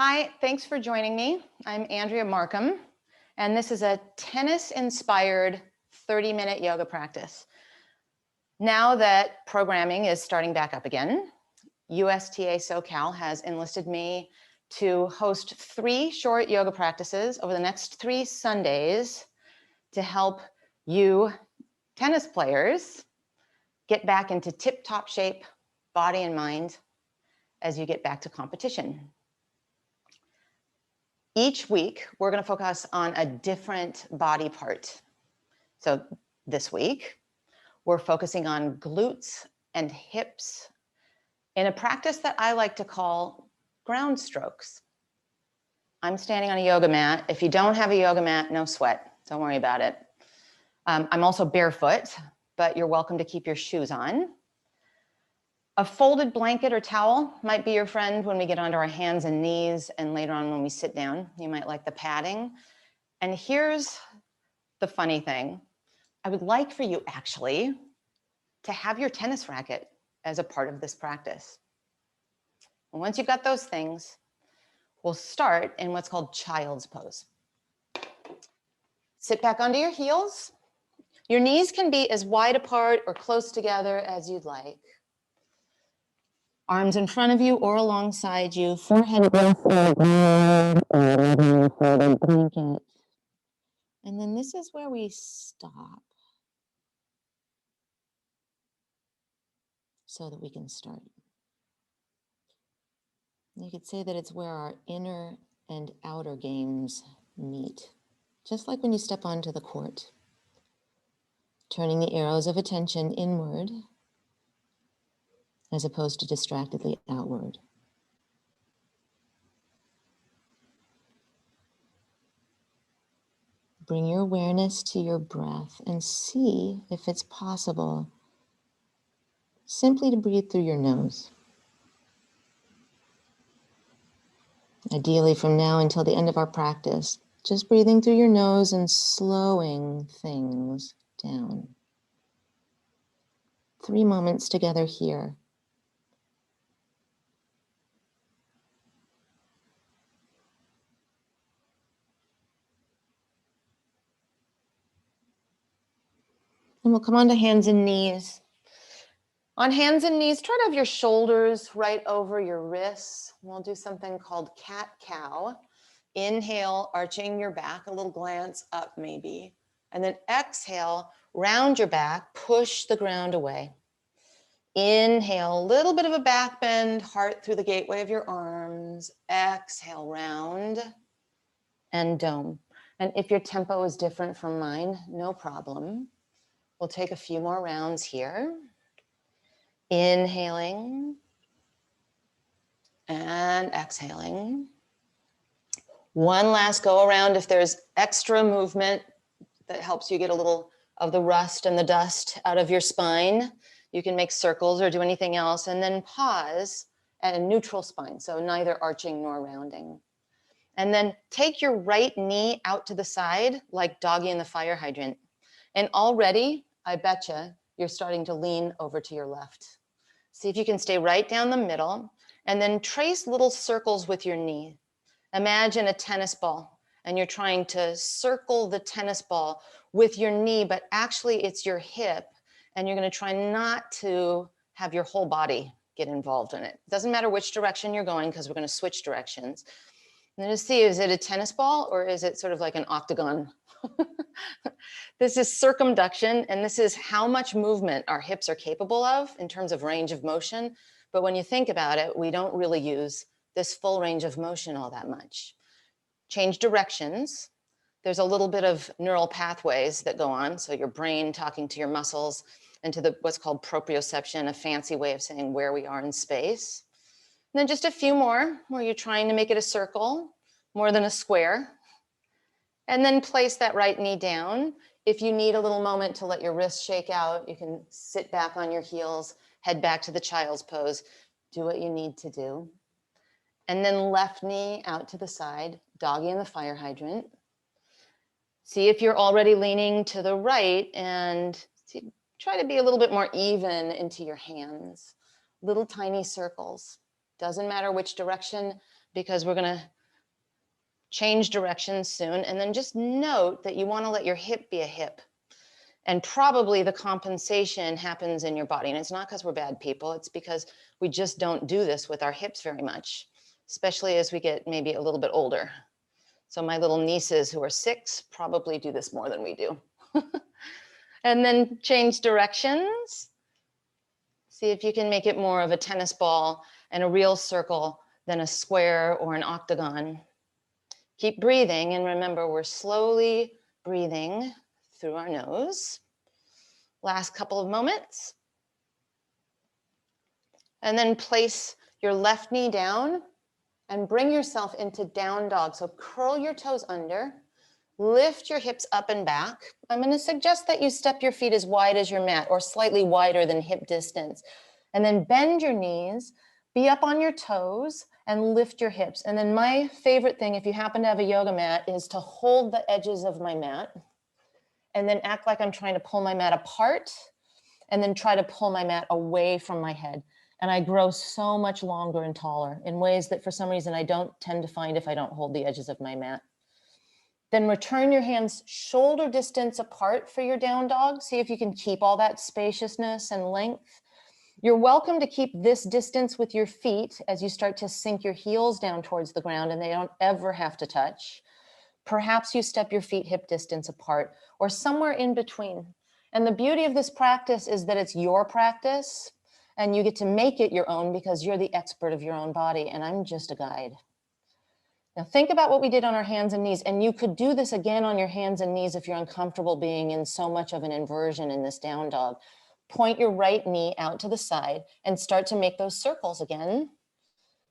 Hi, thanks for joining me. I'm Andrea Marcum, and this is a tennis-inspired 30-minute yoga practice. Now that programming is starting back up again, USTA SoCal has enlisted me to host 3 short yoga practices over the next 3 Sundays to help you tennis players get back into tip-top shape, body and mind, as you get back to competition. Each week, we're going to focus on a different body part. So this week, we're focusing on glutes and hips in a practice that I like to call Groundstrokes. I'm standing on a yoga mat. If you don't have a yoga mat, no sweat. Don't worry about it. I'm also barefoot, but you're welcome to keep your shoes on. A folded blanket or towel might be your friend when we get onto our hands and knees, and later on when we sit down. You might like the padding. And here's the funny thing. I would like for you actually to have your tennis racket as a part of this practice. And once you've got those things, we'll start in what's called child's pose. Sit back onto your heels. Your knees can be as wide apart or close together as you'd like. Arms in front of you or alongside you, forehead rests on the ground or maybe a folded blanket. And then this is where we stop so that we can start. You could say that it's where our inner and outer games meet, just like when you step onto the court, turning the arrows of attention inward as opposed to distractedly outward. Bring your awareness to your breath and see if it's possible simply to breathe through your nose. Ideally, from now until the end of our practice, just breathing through your nose and slowing things down. 3 moments together here. And we'll come on to hands and knees. On hands and knees, try to have your shoulders right over your wrists. We'll do something called cat-cow. Inhale, arching your back, a little glance up maybe. And then exhale, round your back, push the ground away. Inhale, a little bit of a back bend, heart through the gateway of your arms. Exhale, round and dome. And if your tempo is different from mine, no problem. We'll take a few more rounds here. Inhaling and exhaling. One last go around. If there's extra movement that helps you get a little of the rust and the dust out of your spine, you can make circles or do anything else, and then pause at a neutral spine, so neither arching nor rounding. And then take your right knee out to the side like doggy in the fire hydrant. And already, I betcha, you're starting to lean over to your left. See if you can stay right down the middle, and then trace little circles with your knee. Imagine a tennis ball, and you're trying to circle the tennis ball with your knee, but actually it's your hip, and you're going to try not to have your whole body get involved in it. Doesn't matter which direction you're going, because we're going to switch directions. And then to see, is it a tennis ball or is it sort of like an octagon? This is circumduction, and this is how much movement our hips are capable of in terms of range of motion. But when you think about it, we don't really use this full range of motion all that much. Change directions. There's a little bit of neural pathways that go on. So your brain talking to your muscles and to what's called proprioception, a fancy way of saying where we are in space. And then just a few more where you're trying to make it a circle, more than a square. And then place that right knee down. If you need a little moment to let your wrists shake out, you can sit back on your heels, head back to the child's pose, do what you need to do. And then left knee out to the side, doggy in the fire hydrant. See if you're already leaning to the right, and try to be a little bit more even into your hands. Little tiny circles. Doesn't matter which direction, because we're gonna change directions soon. And then just note that you wanna let your hip be a hip. And probably the compensation happens in your body. And it's not because we're bad people, it's because we just don't do this with our hips very much, especially as we get maybe a little bit older. So my little nieces who are 6 probably do this more than we do. And then change directions. See if you can make it more of a tennis ball and a real circle than a square or an octagon. Keep breathing, and remember, we're slowly breathing through our nose. Last couple of moments. And then place your left knee down and bring yourself into down dog. So curl your toes under, lift your hips up and back. I'm going to suggest that you step your feet as wide as your mat or slightly wider than hip distance. And then bend your knees, be up on your toes and lift your hips. And then my favorite thing, if you happen to have a yoga mat, is to hold the edges of my mat and then act like I'm trying to pull my mat apart and then try to pull my mat away from my head. And I grow so much longer and taller in ways that for some reason I don't tend to find if I don't hold the edges of my mat. Then return your hands shoulder distance apart for your down dog. See if you can keep all that spaciousness and length. You're welcome to keep this distance with your feet as you start to sink your heels down towards the ground and they don't ever have to touch. Perhaps you step your feet hip distance apart or somewhere in between. And the beauty of this practice is that it's your practice and you get to make it your own because you're the expert of your own body and I'm just a guide. Now think about what we did on our hands and knees, and you could do this again on your hands and knees if you're uncomfortable being in so much of an inversion in this down dog. Point your right knee out to the side and start to make those circles again.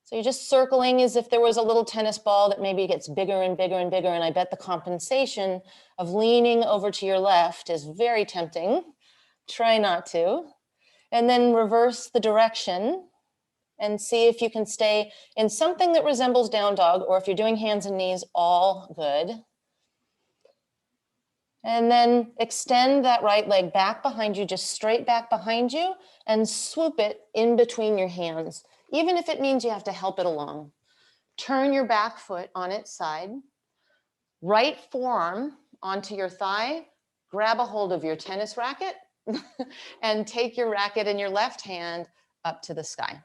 So you're just circling as if there was a little tennis ball that maybe gets bigger and bigger and bigger. And I bet the compensation of leaning over to your left is very tempting. Try not to. And then reverse the direction and see if you can stay in something that resembles down dog, or if you're doing hands and knees, all good. And then extend that right leg back behind you, just straight back behind you, and swoop it in between your hands, even if it means you have to help it along. Turn your back foot on its side, right forearm onto your thigh, grab a hold of your tennis racket, and take your racket in your left hand up to the sky.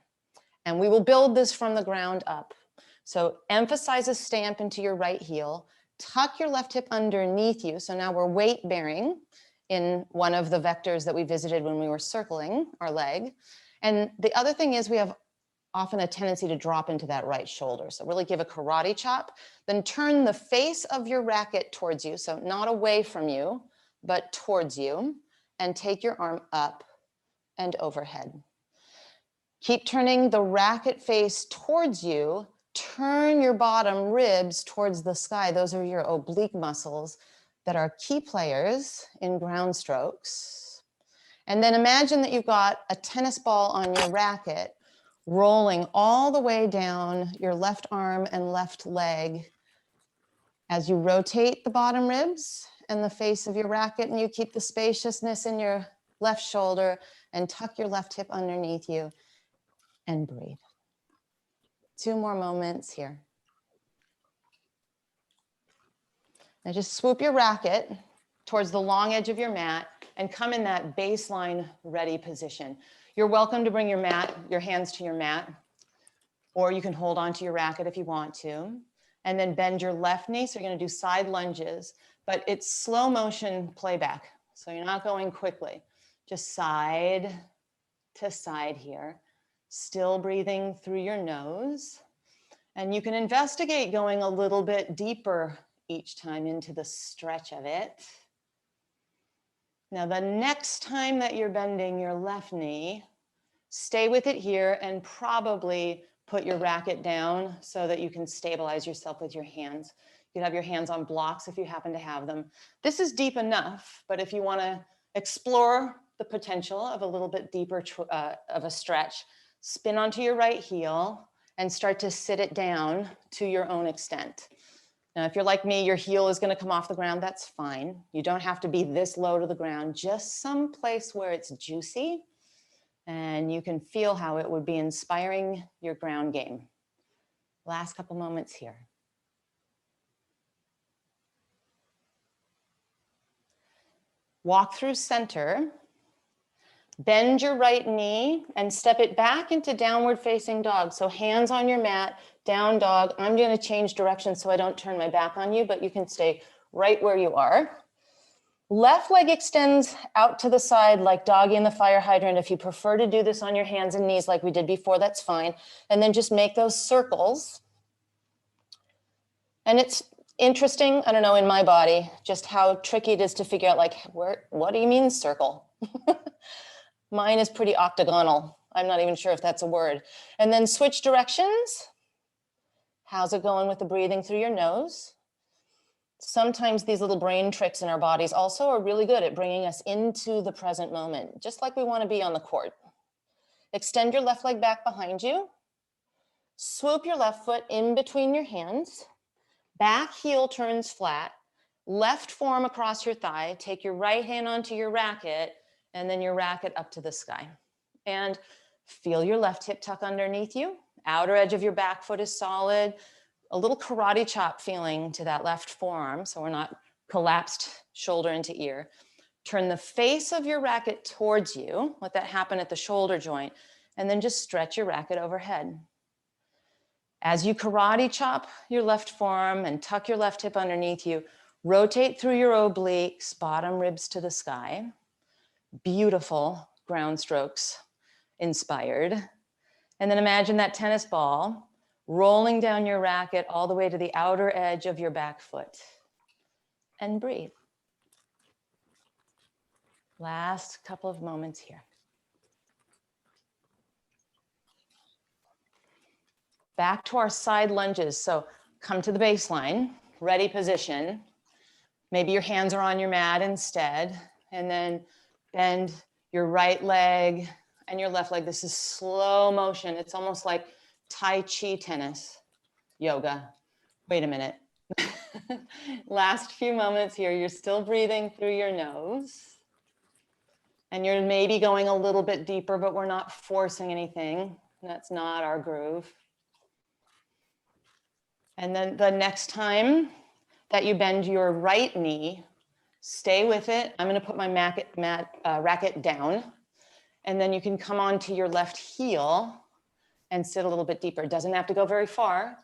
And we will build this from the ground up. So emphasize a stamp into your right heel, tuck your left hip underneath you. So now we're weight bearing in one of the vectors that we visited when we were circling our leg. And the other thing is we have often a tendency to drop into that right shoulder. So really give a karate chop, then turn the face of your racket towards you. So not away from you, but towards you, and take your arm up and overhead. Keep turning the racket face towards you. Turn your bottom ribs towards the sky. Those are your oblique muscles that are key players in ground strokes. And then imagine that you've got a tennis ball on your racket rolling all the way down your left arm and left leg as you rotate the bottom ribs and the face of your racket, and you keep the spaciousness in your left shoulder and tuck your left hip underneath you and breathe. 2 more moments here. Now just swoop your racket towards the long edge of your mat and come in that baseline ready position. You're welcome to bring your hands to your mat, or you can hold onto your racket if you want to, and then bend your left knee. So you're going to do side lunges, but it's slow motion playback. So you're not going quickly, just side to side here, still breathing through your nose. And you can investigate going a little bit deeper each time into the stretch of it. Now, the next time that you're bending your left knee, stay with it here and probably put your racket down so that you can stabilize yourself with your hands. You can have your hands on blocks if you happen to have them. This is deep enough, but if you want to explore the potential of a little bit deeper of a stretch, spin onto your right heel and start to sit it down to your own extent. Now, if you're like me, your heel is going to come off the ground, that's fine. You don't have to be this low to the ground, just some place where it's juicy And you can feel how it would be inspiring your ground game. Last couple moments here. Walk through center. Bend your right knee and step it back into downward facing dog. So hands on your mat, down dog. I'm going to change direction so I don't turn my back on you, but you can stay right where you are. Left leg extends out to the side like doggy in the fire hydrant. If you prefer to do this on your hands and knees like we did before, that's fine. And then just make those circles. And it's interesting, I don't know, in my body, just how tricky it is to figure out, like, what do you mean circle? Mine is pretty octagonal. I'm not even sure if that's a word. And then switch directions. How's it going with the breathing through your nose? Sometimes these little brain tricks in our bodies also are really good at bringing us into the present moment, just like we want to be on the court. Extend your left leg back behind you. Swoop your left foot in between your hands. Back heel turns flat. Left forearm across your thigh. Take your right hand onto your racket, and then your racket up to the sky. And feel your left hip tuck underneath you. Outer edge of your back foot is solid. A little karate chop feeling to that left forearm, so we're not collapsed shoulder into ear. Turn the face of your racket towards you. Let that happen at the shoulder joint. And then just stretch your racket overhead. As you karate chop your left forearm and tuck your left hip underneath you, rotate through your obliques, bottom ribs to the sky. Beautiful ground strokes inspired. And then imagine that tennis ball rolling down your racket all the way to the outer edge of your back foot. And breathe. Last couple of moments here. Back to our side lunges. So come to the baseline, ready position. Maybe your hands are on your mat instead. And then bend your right leg and your left leg. This is slow motion. It's almost like Tai Chi tennis, yoga. Wait a minute. Last few moments here. You're still breathing through your nose. And you're maybe going a little bit deeper, but we're not forcing anything. That's not our groove. And then the next time that you bend your right knee, stay with it. I'm going to put my racket down. And then you can come onto your left heel and sit a little bit deeper. It doesn't have to go very far.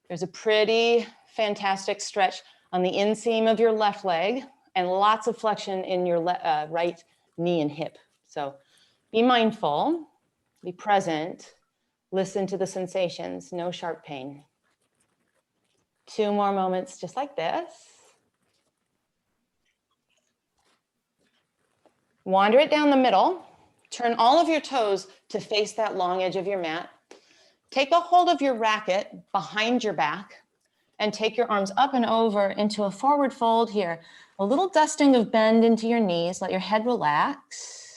There's a pretty fantastic stretch on the inseam of your left leg and lots of flexion in your right knee and hip. So be mindful, be present, listen to the sensations, no sharp pain. 2 more moments just like this. Wander it down the middle. Turn all of your toes to face that long edge of your mat. Take a hold of your racket behind your back and take your arms up and over into a forward fold here. A little dusting of bend into your knees. Let your head relax.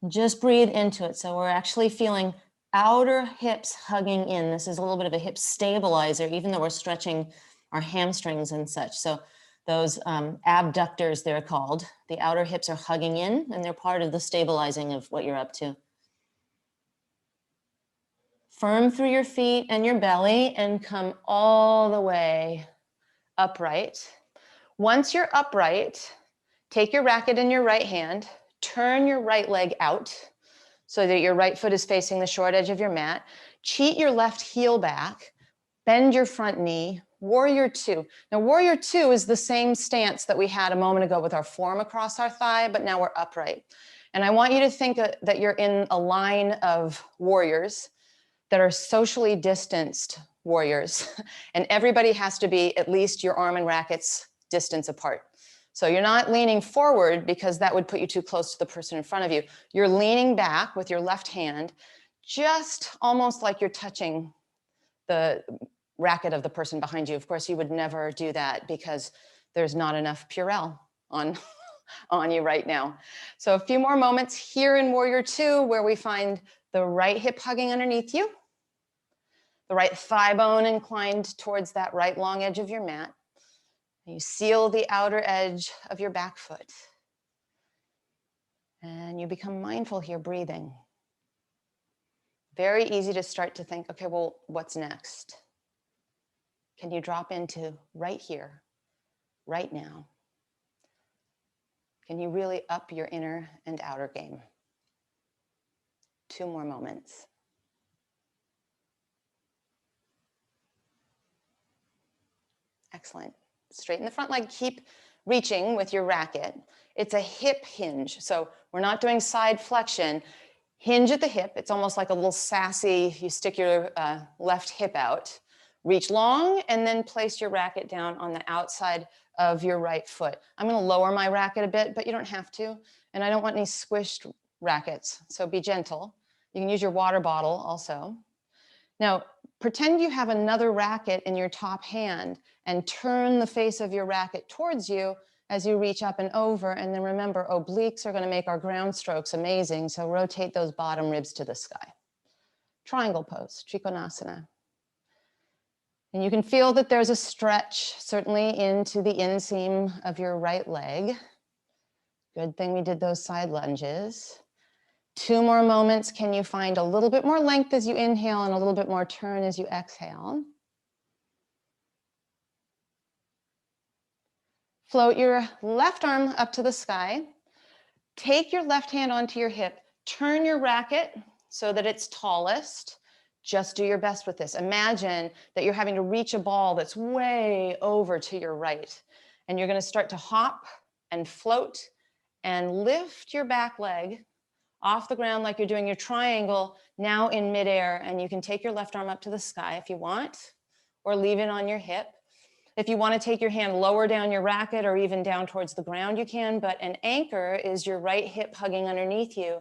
Just breathe into it. So we're actually feeling outer hips hugging in. This is a little bit of a hip stabilizer, even though we're stretching our hamstrings and such. So those abductors, they're called. The outer hips are hugging in, and they're part of the stabilizing of what you're up to. Firm through your feet and your belly and come all the way upright. Once you're upright, take your racket in your right hand, turn your right leg out so that your right foot is facing the short edge of your mat. Cheat your left heel back, bend your front knee, warrior 2. Now, warrior 2 is the same stance that we had a moment ago with our forearm across our thigh, but now we're upright. And I want you to think that you're in a line of warriors that are socially distanced warriors. And everybody has to be at least your arm and racket's distance apart. So you're not leaning forward because that would put you too close to the person in front of you. You're leaning back with your left hand, just almost like you're touching the racket of the person behind you. Of course, you would never do that because there's not enough Purell on you right now. So a few more moments here in Warrior 2 where we find the right hip hugging underneath you, the right thigh bone inclined towards that right long edge of your mat. You seal the outer edge of your back foot. And you become mindful here, breathing. Very easy to start to think, okay, well, what's next? Can you drop into right here, right now? Can you really up your inner and outer game? 2 more moments. Excellent. Straighten the front leg, keep reaching with your racket. It's a hip hinge, so we're not doing side flexion. Hinge at the hip, it's almost like a little sassy, you stick your left hip out, reach long, and then place your racket down on the outside of your right foot. I'm gonna lower my racket a bit, but you don't have to, and I don't want any squished rackets, so be gentle. You can use your water bottle also. Now, pretend you have another racket in your top hand and turn the face of your racket towards you as you reach up and over. And then remember, obliques are going to make our ground strokes amazing. So rotate those bottom ribs to the sky. Triangle pose, Chikonasana. And you can feel that there's a stretch, certainly into the inseam of your right leg. Good thing we did those side lunges. 2 more moments. Can you find a little bit more length as you inhale and a little bit more turn as you exhale? Float your left arm up to the sky. Take your left hand onto your hip. Turn your racket so that it's tallest. Just do your best with this. Imagine that you're having to reach a ball that's way over to your right. And you're going to start to hop and float and lift your back leg off the ground like you're doing your triangle, now in midair. And you can take your left arm up to the sky if you want, or leave it on your hip. If you want to take your hand lower down your racket or even down towards the ground, you can, but an anchor is your right hip hugging underneath you,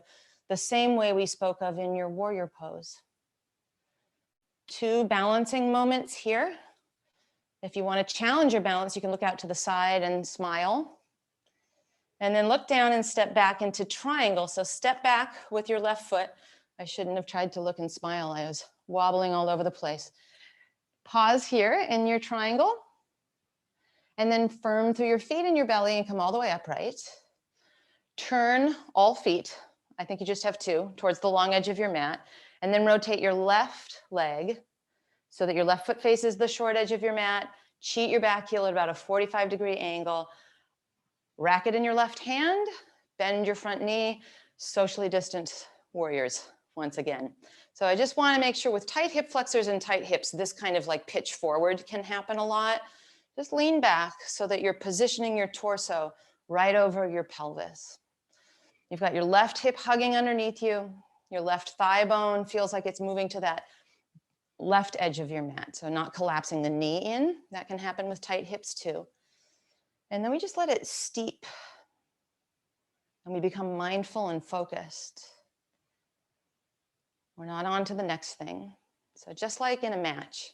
the same way we spoke of in your warrior pose. 2 balancing moments here. If you want to challenge your balance, you can look out to the side and smile. And then look down and step back into triangle. So step back with your left foot. I shouldn't have tried to look and smile. I was wobbling all over the place. Pause here in your triangle. And then firm through your feet and your belly and come all the way upright. Turn all feet. I think you just have 2 towards the long edge of your mat. And then rotate your left leg so that your left foot faces the short edge of your mat. Cheat your back heel at about a 45-degree angle. Racket in your left hand, bend your front knee, socially distant warriors once again. So I just want to make sure with tight hip flexors and tight hips, this kind of like pitch forward can happen a lot. Just lean back so that you're positioning your torso right over your pelvis. You've got your left hip hugging underneath you. Your left thigh bone feels like it's moving to that left edge of your mat. So not collapsing the knee in. That can happen with tight hips too. And then we just let it steep. And we become mindful and focused. We're not on to the next thing. So just like in a match,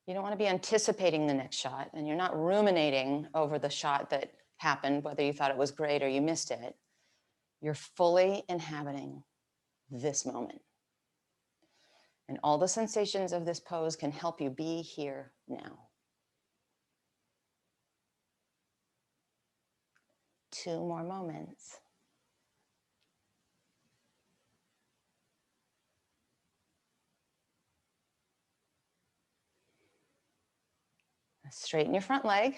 you don't want to be anticipating the next shot, and you're not ruminating over the shot that happened, whether you thought it was great or you missed it. You're fully inhabiting this moment. And all the sensations of this pose can help you be here now. 2 more moments. Straighten your front leg.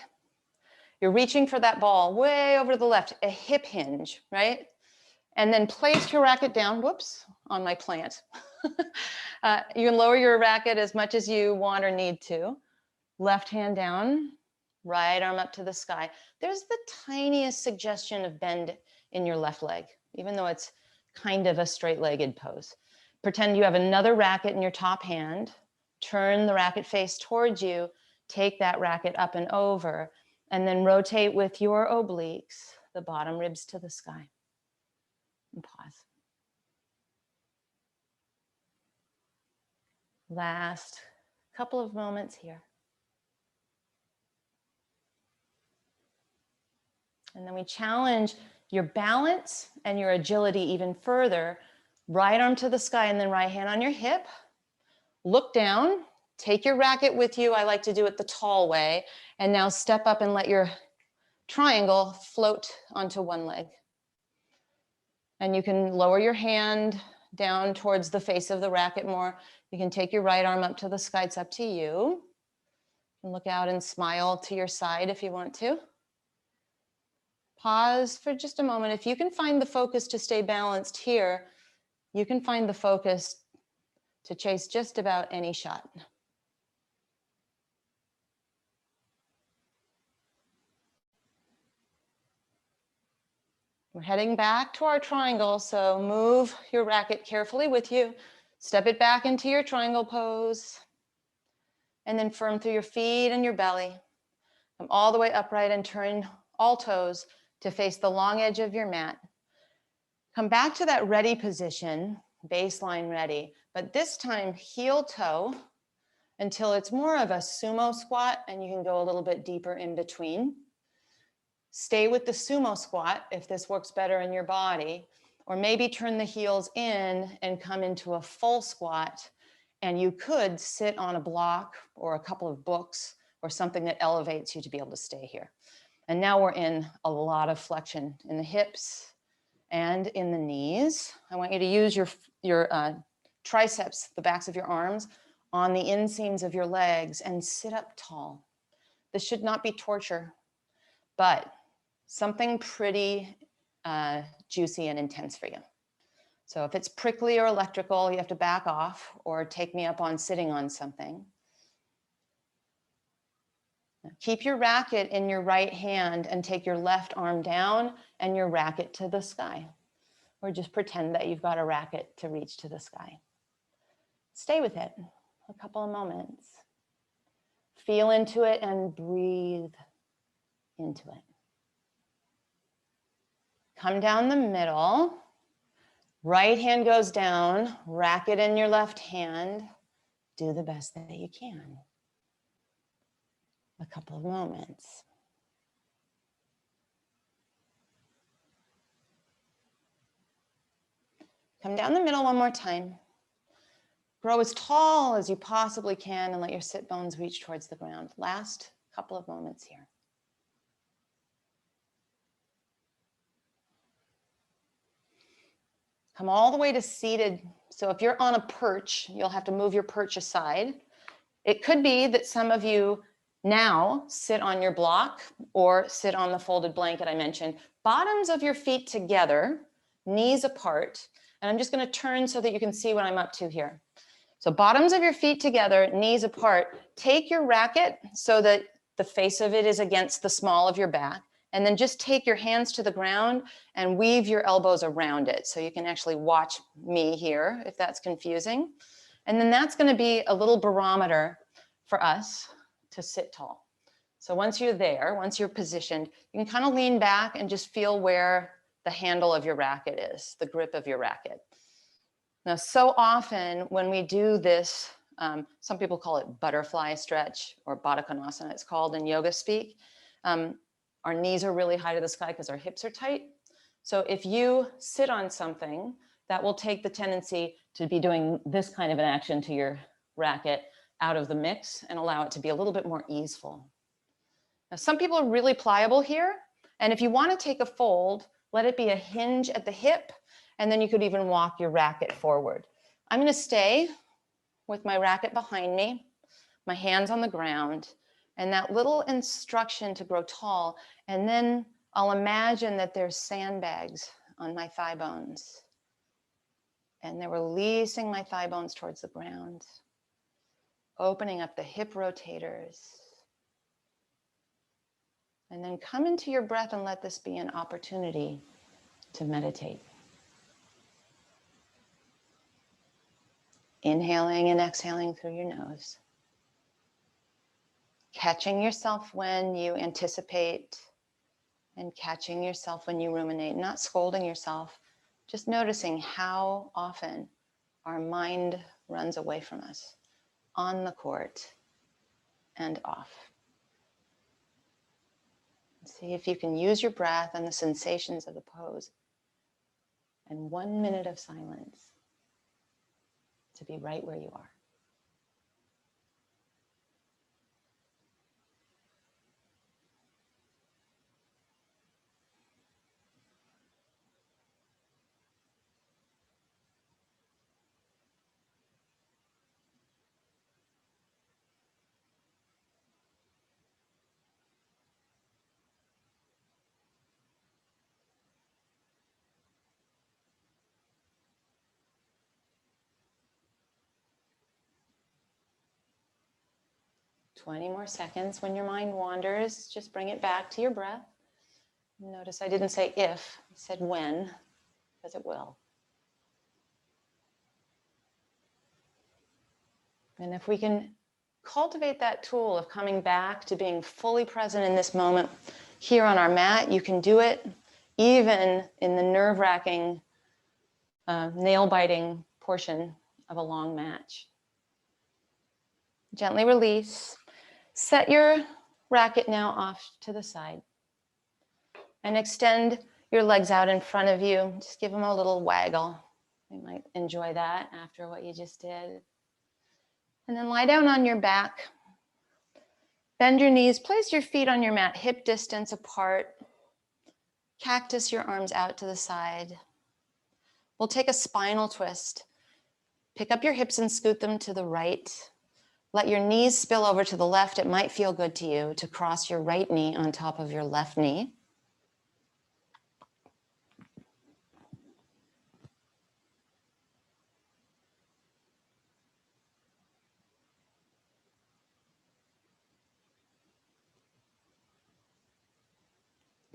You're reaching for that ball way over to the left, a hip hinge, right? And then place your racket down, whoops, on my plant. You can lower your racket as much as you want or need to. Left hand down, right arm up to the sky. There's the tiniest suggestion of bend in your left leg, even though it's kind of a straight-legged pose. Pretend you have another racket in your top hand. Turn the racket face towards you. Take that racket up and over, and then rotate with your obliques, the bottom ribs to the sky. And pause. Last couple of moments here. And then we challenge your balance and your agility even further. Right arm to the sky and then right hand on your hip. Look down, take your racket with you. I like to do it the tall way. And now step up and let your triangle float onto one leg. And you can lower your hand down towards the face of the racket more. You can take your right arm up to the sky. It's up to you. You can look out and smile to your side if you want to. Pause for just a moment. If you can find the focus to stay balanced here, you can find the focus to chase just about any shot. We're heading back to our triangle, so move your racket carefully with you. Step it back into your triangle pose. And then firm through your feet and your belly. Come all the way upright and turn all toes to face the long edge of your mat. Come back to that ready position, baseline ready, but this time heel toe until it's more of a sumo squat and you can go a little bit deeper in between. Stay with the sumo squat if this works better in your body, or maybe turn the heels in and come into a full squat. And you could sit on a block or a couple of books or something that elevates you to be able to stay here. And now we're in a lot of flexion in the hips and in the knees. I want you to use your triceps, the backs of your arms, on the inseams of your legs and sit up tall. This should not be torture, but something pretty juicy and intense for you. So if it's prickly or electrical, you have to back off or take me up on sitting on something. Now keep your racket in your right hand and take your left arm down and your racket to the sky. Or just pretend that you've got a racket to reach to the sky. Stay with it a couple of moments. Feel into it and breathe into it. Come down the middle. Right hand goes down, racket in your left hand. Do the best that you can. A couple of moments. Come down the middle one more time. Grow as tall as you possibly can and let your sit bones reach towards the ground. Last couple of moments here. Come all the way to seated. So if you're on a perch, you'll have to move your perch aside. It could be that some of you now sit on your block or sit on the folded blanket I mentioned. Bottoms of your feet together, knees apart. And I'm just going to turn so that you can see what I'm up to here. So bottoms of your feet together, knees apart. Take your racket so that the face of it is against the small of your back. And then just take your hands to the ground and weave your elbows around it. So you can actually watch me here if that's confusing. And then that's going to be a little barometer for us to sit tall. So once you're there, once you're positioned, you can kind of lean back and just feel where the handle of your racket is, the grip of your racket. Now, so often when we do this, some people call it butterfly stretch or Baddha Konasana, it's called in yoga speak. Our knees are really high to the sky because our hips are tight. So if you sit on something, that will take the tendency to be doing this kind of an action to your racket out of the mix and allow it to be a little bit more easeful. Now, some people are really pliable here. And if you want to take a fold, let it be a hinge at the hip. And then you could even walk your racket forward. I'm going to stay with my racket behind me, my hands on the ground, and that little instruction to grow tall. And then I'll imagine that there's sandbags on my thigh bones. And they're releasing my thigh bones towards the ground, opening up the hip rotators. And then come into your breath and let this be an opportunity to meditate. Inhaling and exhaling through your nose. Catching yourself when you anticipate and catching yourself when you ruminate, not scolding yourself, just noticing how often our mind runs away from us on the court and off. See if you can use your breath and the sensations of the pose and 1 minute of silence to be right where you are. 20 more seconds. When your mind wanders, just bring it back to your breath. Notice I didn't say if, I said when, because it will. And if we can cultivate that tool of coming back to being fully present in this moment here on our mat, you can do it even in the nerve-wracking, nail-biting portion of a long match. Gently release. Set your racket now off to the side and extend your legs out in front of you. Just give them a little waggle. You might enjoy that after what you just did. And then lie down on your back. Bend your knees. Place your feet on your mat, hip distance apart. Cactus your arms out to the side. We'll take a spinal twist. Pick up your hips and scoot them to the right. Let your knees spill over to the left. It might feel good to you to cross your right knee on top of your left knee.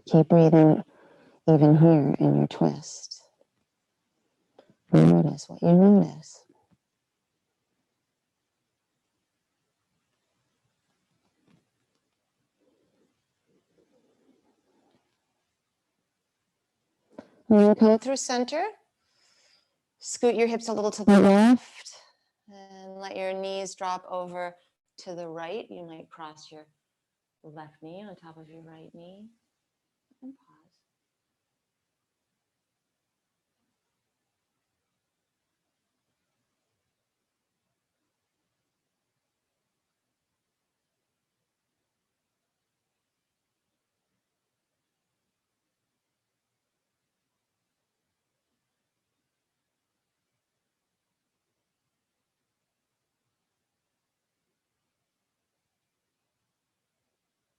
Keep breathing even here in your twist. Notice what you notice. When you come through center, scoot your hips a little to the left and let your knees drop over to the right. You might cross your left knee on top of your right knee and pause.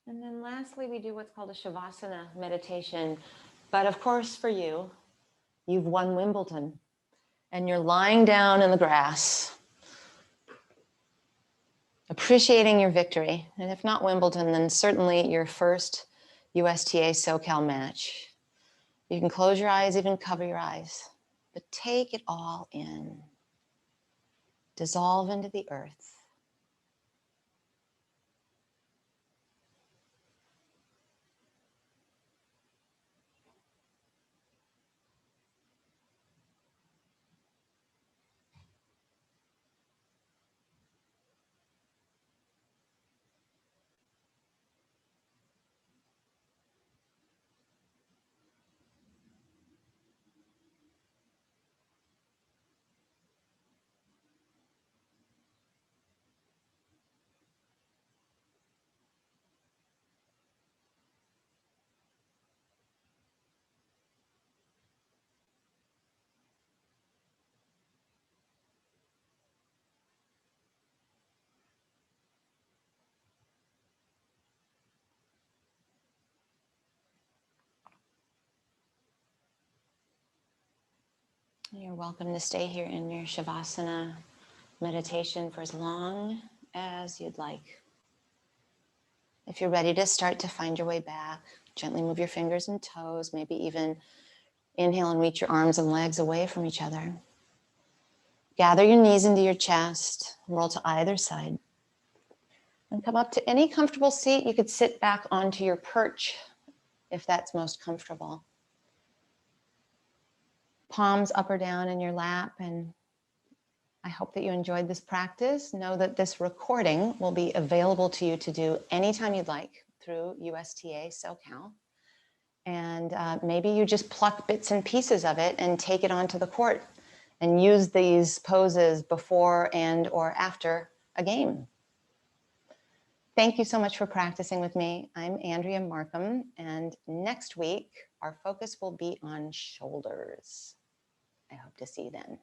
And then lastly, we do what's called a Shavasana meditation. But of course, for you, you've won Wimbledon and you're lying down in the grass, appreciating your victory. And if not Wimbledon, then certainly your first USTA SoCal match. You can close your eyes, even cover your eyes, but take it all in. Dissolve into the earth. You're welcome to stay here in your Shavasana meditation for as long as you'd like. If you're ready to start to find your way back, gently move your fingers and toes, maybe even inhale and reach your arms and legs away from each other. Gather your knees into your chest, roll to either side, and come up to any comfortable seat. You could sit back onto your perch if that's most comfortable. Palms up or down in your lap, and I hope that you enjoyed this practice. Know that this recording will be available to you to do anytime you'd like through USTA SoCal. And maybe you just pluck bits and pieces of it and take it onto the court and use these poses before and or after a game. Thank you so much for practicing with me. I'm Andrea Marcum, and next week, our focus will be on shoulders. I hope to see you then.